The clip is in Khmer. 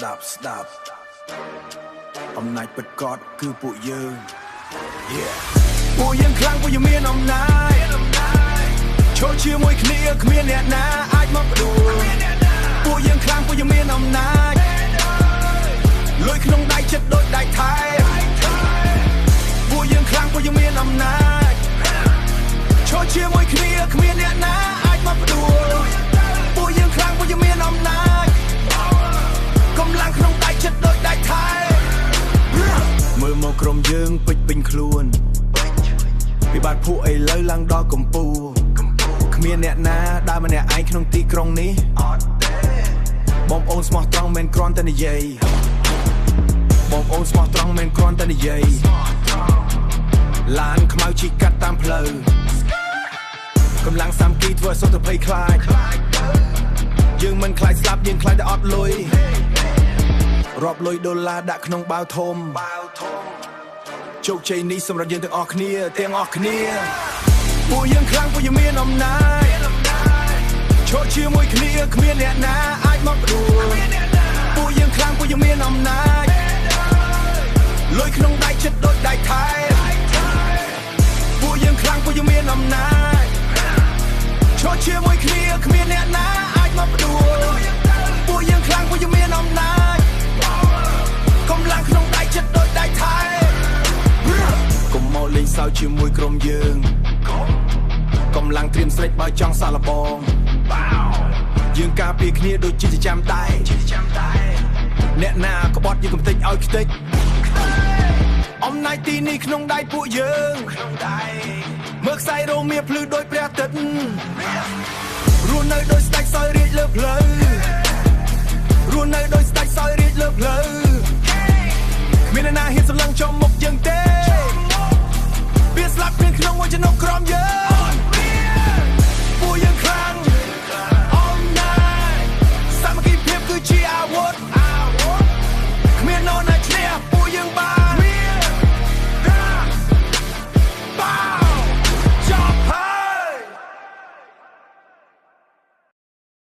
ដាប់អំណាចពិតកតគឺពួកយើងពួកយើងខ្លាំងពួកយើងមានអំណាចឈរជាមួយគ្នាគ្មានអ្នកណាអាចមកផ្ដួលពួកយើងខ្លាំងពួកយើងមានអំណាចលុយក្នុងដៃចិត្តដូចដៃថែពួកយើងខ្លាំងពួកយើងមានអំណាចឈរជាមួយគ្នាគ្មានអ្នកណាអាចមកផ្ដួលពួកយើងខ្លាំងពួកយើងមានអំណាចកម្លាំងក្នុងដៃចិត្តដូចដៃថែមើលមកក្រុមយើងពេញពេញខ្លួនពីបាត់ពួកឥឡូវឡើងដល់កំពូលគ្មានអ្នកណាដើរម្នាក់ឯងក្នុងទីក្រុងនេះបងប្អូនស្មោះត្រង់មិនគ្រាន់តែនិយាយបងប្អូនស្មោះត្រង់មិនគ្រាន់តែនិយាយឡានខ្មៅជីកាត់តាមផ្លូវកម្លាំងសាមគ្គីធ្វើឲ្យសុទ្ធតែភ័យខ្លាចយើងមិនខ្លាចស្លាប់យើងខ្លាចតែអត់លុយរាប់លុយដុល្លារដាក់ក្នុងបាវធំជោគជ័យនេះសម្រាប់យើងទាំងអស់គ្នាពួកយើងខ្លាំងពួកយើងមានអំណាចឈរជាមួយគ្នាគ្មានអ្នកណាអាចមកផ្ដួលពួកយើងខ្លាំងពួកយើងមានអំណាចលុយក្នុងដៃចិត្តដូចដៃថែពួកយើងខ្លាំងពួកយើងមានអំណាចឈរជាមួយគ្នាគ្មានអ្នកណាអាចមកផ្ដួលពួកយើងខ្លាំងពួកយើងមានអំណាចកម្លាំងក្នុងដៃចិត្តដូចដៃថែកុំមកលេងសើចជាមួយក្រុមយើងកម្លាំងត្រៀមស្រេចបើចង់សាកល្បងយើងការពារគ្នាដូចជាចាំតែអ្នកណាក្បត់យើងកំតិចឲ្យខ្ទេចអំណាចទីនេះក្នុងដៃពួកយើងមើលខ្សែរោមៀភ្លឺដូចព្រះអាទិត្យរស់នៅដោយស្ដេចសោយរាជលើផ្លូវរស់នៅដោយស្ដេចសោយរាជលើផ្លូវគ្មានអ្នកណាហ៊ានសម្លឹងចំមុខយើងទេវាស្លាប់គ្មានក្នុងមួយចំណុកក្រមយើង